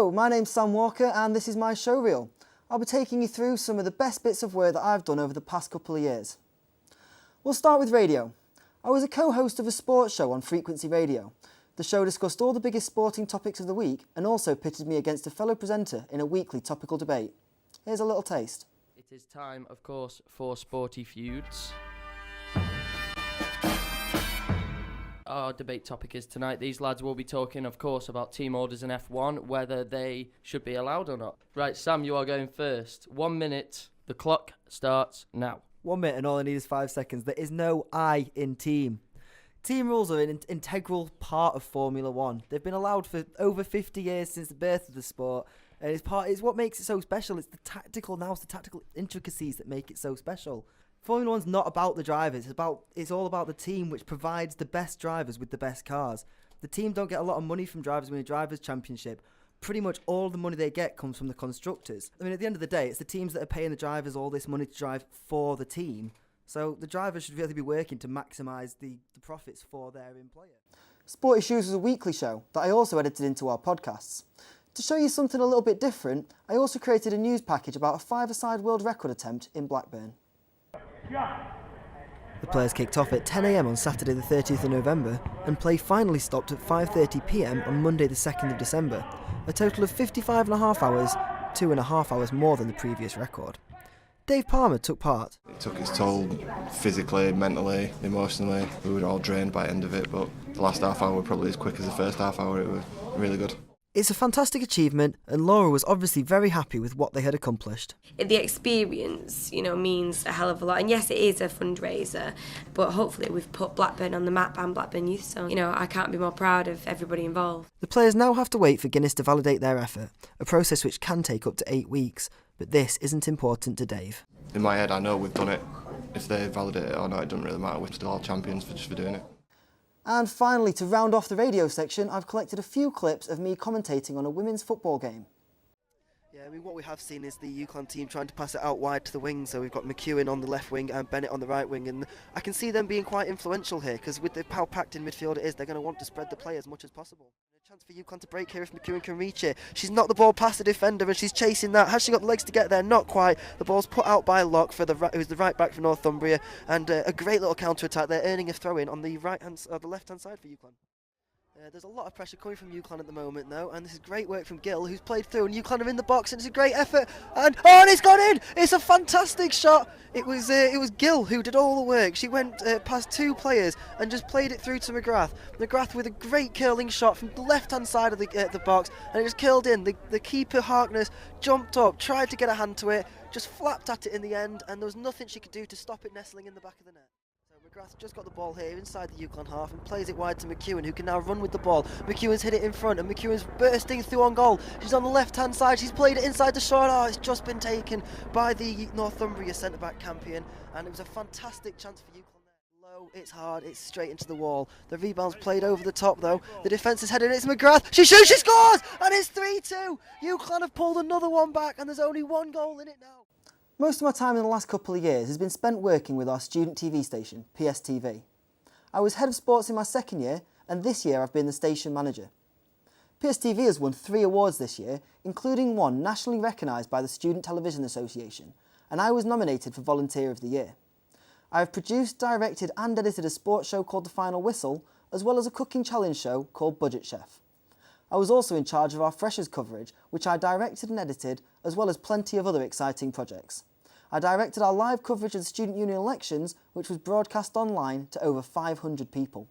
Hello, my name's Sam Walker and this is my showreel. I'll be taking you through some of the best bits of work that I've done over the past couple of years. We'll start with radio. I was a co-host of a sports show on Frequency Radio. The show discussed all the biggest sporting topics of the week and also pitted me against a fellow presenter in a weekly topical debate. Here's a little taste. It is time, of course, for Sporty Feuds. Our debate topic is tonight. These lads will be talking, of course, about team orders in F1, whether they should be allowed or not. Right, Sam, you are going first. 1 minute. The clock starts now. 1 minute and all I need is 5 seconds. There is no I in team. Team rules are an integral part of Formula One. They've been allowed for over 50 years since the birth of the sport. And it's what makes it so special. It's the tactical intricacies that make it so special. Formula One's not about the drivers. It's all about the team, which provides the best drivers with the best cars. The team don't get a lot of money from drivers winning a drivers' championship. Pretty much all the money they get comes from the constructors. I mean, at the end of the day, it's the teams that are paying the drivers all this money to drive for the team. So the drivers should really be working to maximise the profits for their employer. Sport Issues was a weekly show that I also edited into our podcasts. To show you something a little bit different, I also created a news package about a five-a-side world record attempt in Blackburn. The players kicked off at 10 a.m. on Saturday the 30th of November and play finally stopped at 5:30 p.m. on Monday the 2nd of December, a total of 55.5 hours, 2.5 hours more than the previous record. Dave Palmer took part. It took its toll physically, mentally, emotionally. We were all drained by the end of it, but the last half hour were probably as quick as the first half hour. It was really good. It's a fantastic achievement and Laura was obviously very happy with what they had accomplished. The experience, means a hell of a lot. And yes, it is a fundraiser, but hopefully we've put Blackburn on the map and Blackburn Youth. So, I can't be more proud of everybody involved. The players now have to wait for Guinness to validate their effort, a process which can take up to 8 weeks. But this isn't important to Dave. In my head, I know we've done it. If they validate it or not, it doesn't really matter. We're still all champions just for doing it. And finally, to round off the radio section, I've collected a few clips of me commentating on a women's football game. Yeah, what we have seen is the UConn team trying to pass it out wide to the wings. So we've got McEwen on the left wing and Bennett on the right wing. And I can see them being quite influential here because with how packed in midfield it is, they're going to want to spread the play as much as possible. A chance for UConn to break here if McEwen can reach it. She's knocked the ball past the defender and she's chasing that. Has she got the legs to get there? Not quite. The ball's put out by Locke, who's the right back for Northumbria. And a great little counter-attack there, earning a throw-in on the the left-hand side for UConn. There's a lot of pressure coming from UConn at the moment, though, and this is great work from Gill, who's played through, and UConn are in the box, and it's a great effort, and it's gone in! It's a fantastic shot! It was Gill who did all the work. She went past two players and just played it through to McGrath. McGrath with a great curling shot from the left-hand side of the box, and it just curled in. The keeper, Harkness, jumped up, tried to get a hand to it, just flapped at it in the end, and there was nothing she could do to stop it nestling in the back of the net. McGrath just got the ball here inside the UConn half and plays it wide to McEwen, who can now run with the ball. McEwen's hit it in front and McEwen's bursting through on goal. She's on the left hand side, she's played it inside the shot. It's just been taken by the Northumbria centre back Campion, and it was a fantastic chance for UConn there. Low, it's hard, it's straight into the wall. The rebound's played over the top though. The defence is headed, it's McGrath. She shoots, she scores, and it's 3-2. UConn have pulled another one back, and there's only one goal in it now. Most of my time in the last couple of years has been spent working with our student TV station, PSTV. I was head of sports in my second year, and this year I've been the station manager. PSTV has won 3 awards this year, including one nationally recognised by the Student Television Association, and I was nominated for Volunteer of the Year. I have produced, directed and edited a sports show called The Final Whistle, as well as a cooking challenge show called Budget Chef. I was also in charge of our Freshers coverage, which I directed and edited, as well as plenty of other exciting projects. I directed our live coverage of the Student Union elections, which was broadcast online to over 500 people.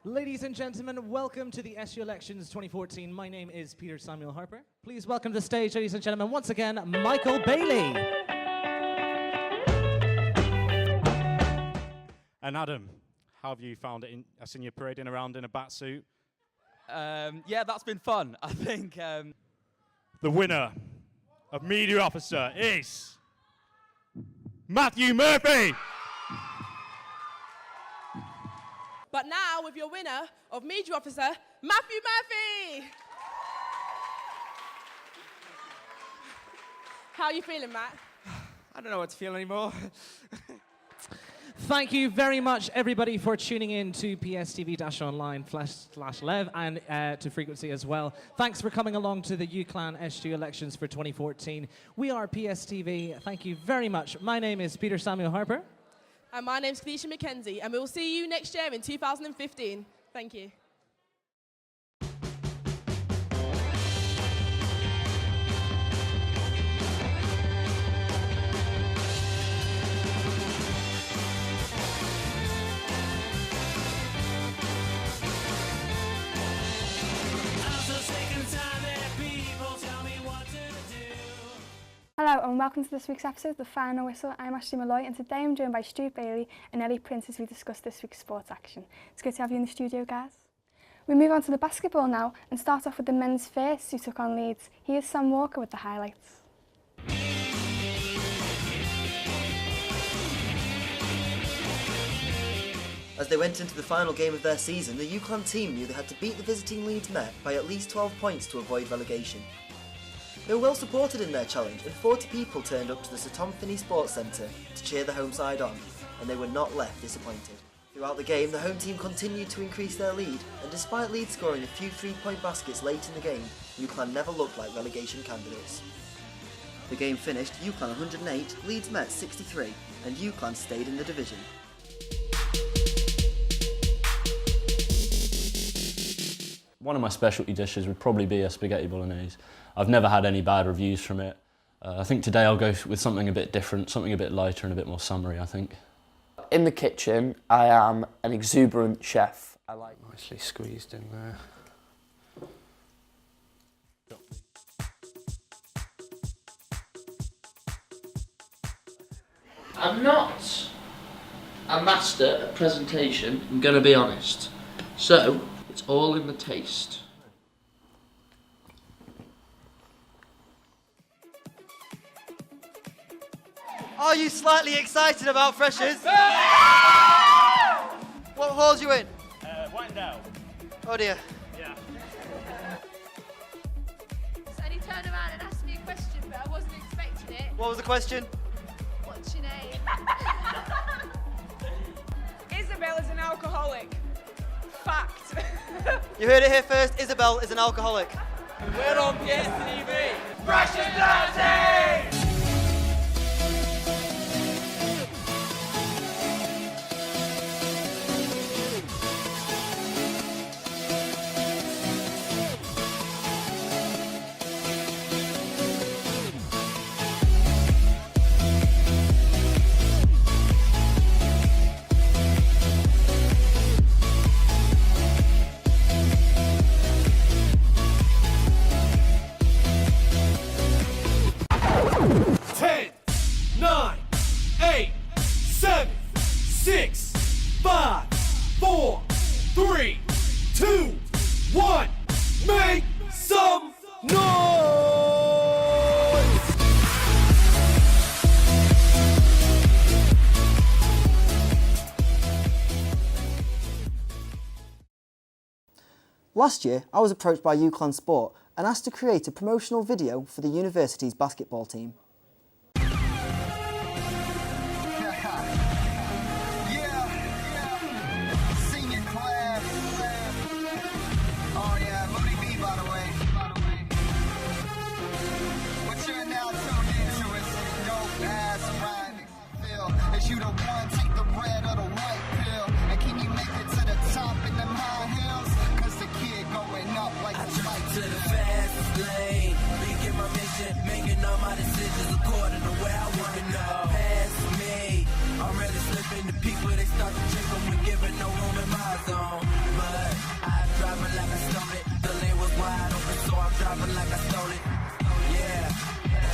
Ladies and gentlemen, welcome to the SU Elections 2014. My name is Peter Samuel Harper. Please welcome to the stage, ladies and gentlemen, once again, Michael Bailey. And Adam, how have you found it? I've seen you parading around in a bat suit. Yeah, that's been fun. I think... The winner of Media Officer is... Matthew Murphy! But now with your winner of Media Officer, Matthew Murphy! How are you feeling, Matt? I don't know what to feel anymore. Thank you very much, everybody, for tuning in to PSTV-online/Lev and to Frequency as well. Thanks for coming along to the UCLan SG elections for 2014. We are PSTV. Thank you very much. My name is Peter Samuel Harper. And my name's Keisha McKenzie, and we will see you next year in 2015. Thank you. Hello and welcome to this week's episode of The Final Whistle. I'm Ashley Malloy and today I'm joined by Stu Bailey and Ellie Prince as we discuss this week's sports action. It's good to have you in the studio, guys. We move on to the basketball now and start off with the men's first who took on Leeds. Here's Sam Walker with the highlights. As they went into the final game of their season, the UCLan team knew they had to beat the visiting Leeds Met by at least 12 points to avoid relegation. They were well supported in their challenge and 40 people turned up to the Sir Tom Finney Sports Centre to cheer the home side on, and they were not left disappointed. Throughout the game, the home team continued to increase their lead, and despite Leeds scoring a few 3-point baskets late in the game, UCLan never looked like relegation candidates. The game finished UCLan 108, Leeds Met 63, and UCLan stayed in the division. One of my specialty dishes would probably be a spaghetti bolognese. I've never had any bad reviews from it. I think today I'll go with something a bit different, something a bit lighter and a bit more summery, I think. In the kitchen, I am an exuberant chef. I like nicely squeezed in there. I'm not a master at presentation, I'm going to be honest. So, it's all in the taste. Are you slightly excited about freshers? What halls you in? Whitendale. Oh dear. Yeah. So he turned around and asked me a question, but I wasn't expecting it. What was the question? What's your name? Isabel is an alcoholic. Fact. You heard it here first, Isabel is an alcoholic. We're on PSTV. Fresh and dirty! Last year, I was approached by UCLan Sport and asked to create a promotional video for the university's basketball team. You the one, take the red or the white pill. And can you make it to the top in them high hills? Cause the kid going up like I drive to the fastest lane. Begin my mission, making all my decisions according to where I wanna go. Past me, I'm ready slipping the people, they start to drink them and giving no room in my zone. But I driving like I stole it. The lane was wide open, so I'm driving like I stole it. Yeah,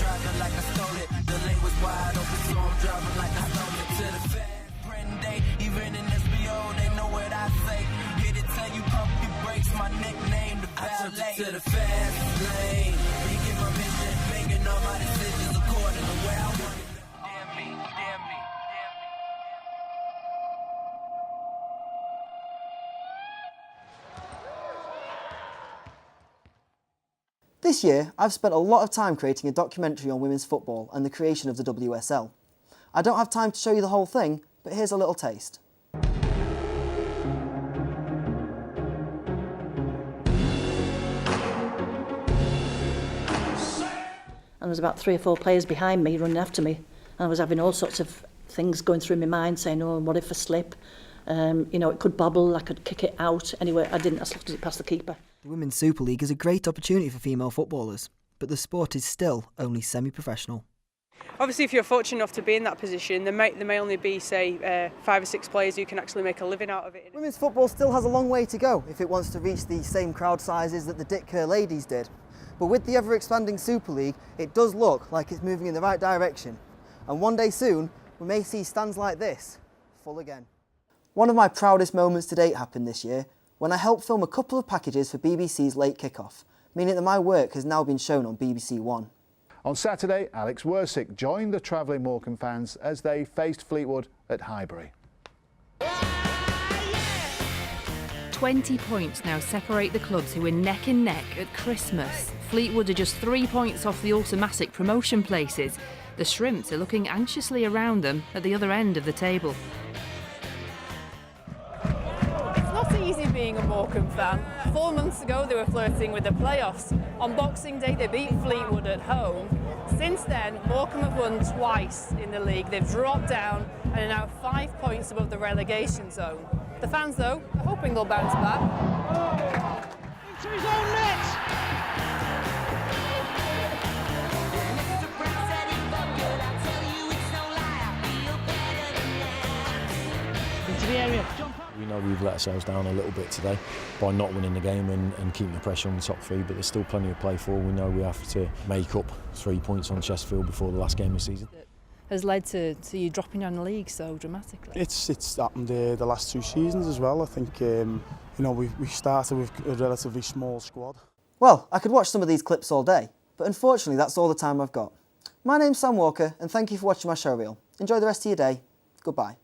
driving like I stole it. The lane was wide open, so I'm driving like I stole it. To the fast brand day, even in SBO, they know what I say. Here to tell you pump your brakes, my nickname the valet. I took it to the fast lane, making my mission, making all my decisions according to where I want it. Damn me, damn me, damn me. This year, I've spent a lot of time creating a documentary on women's football and the creation of the WSL. I don't have time to show you the whole thing, but here's a little taste. And there was about 3 or 4 players behind me running after me, and I was having all sorts of things going through my mind saying, oh, what if I slip? You know, it could bobble, I could kick it out. Anyway, I didn't, I slotted it past the keeper. The Women's Super League is a great opportunity for female footballers, but the sport is still only semi-professional. Obviously, if you're fortunate enough to be in that position, there may only be, say, 5 or 6 players who can actually make a living out of it. Women's football still has a long way to go if it wants to reach the same crowd sizes that the Dick Kerr ladies did. But with the ever-expanding Super League, it does look like it's moving in the right direction. And one day soon, we may see stands like this full again. One of my proudest moments to date happened this year when I helped film a couple of packages for BBC's Late Kickoff, meaning that my work has now been shown on BBC One. On Saturday, Alex Wersick joined the travelling Morecambe fans as they faced Fleetwood at Highbury. 20 points now separate the clubs who were neck and neck at Christmas. Fleetwood are just 3 points off the automatic promotion places. The Shrimps are looking anxiously around them at the other end of the table. It's not easy being a Morecambe fan. 4 months ago they were flirting with the playoffs. On Boxing Day they beat Fleetwood at home. Since then, Morecambe have won twice in the league. They've dropped down and are now 5 points above the relegation zone. The fans, though, are hoping they'll bounce back. Into his own net! Into the area. We know we've let ourselves down a little bit today by not winning the game and keeping the pressure on the top 3, but there's still plenty to play for. We know we have to make up 3 points on Chesterfield before the last game of the season. Has led to you dropping down the league so dramatically? It's happened the last 2 seasons as well. I think you know we started with a relatively small squad. Well, I could watch some of these clips all day, but unfortunately that's all the time I've got. My name's Sam Walker and thank you for watching my showreel. Enjoy the rest of your day. Goodbye.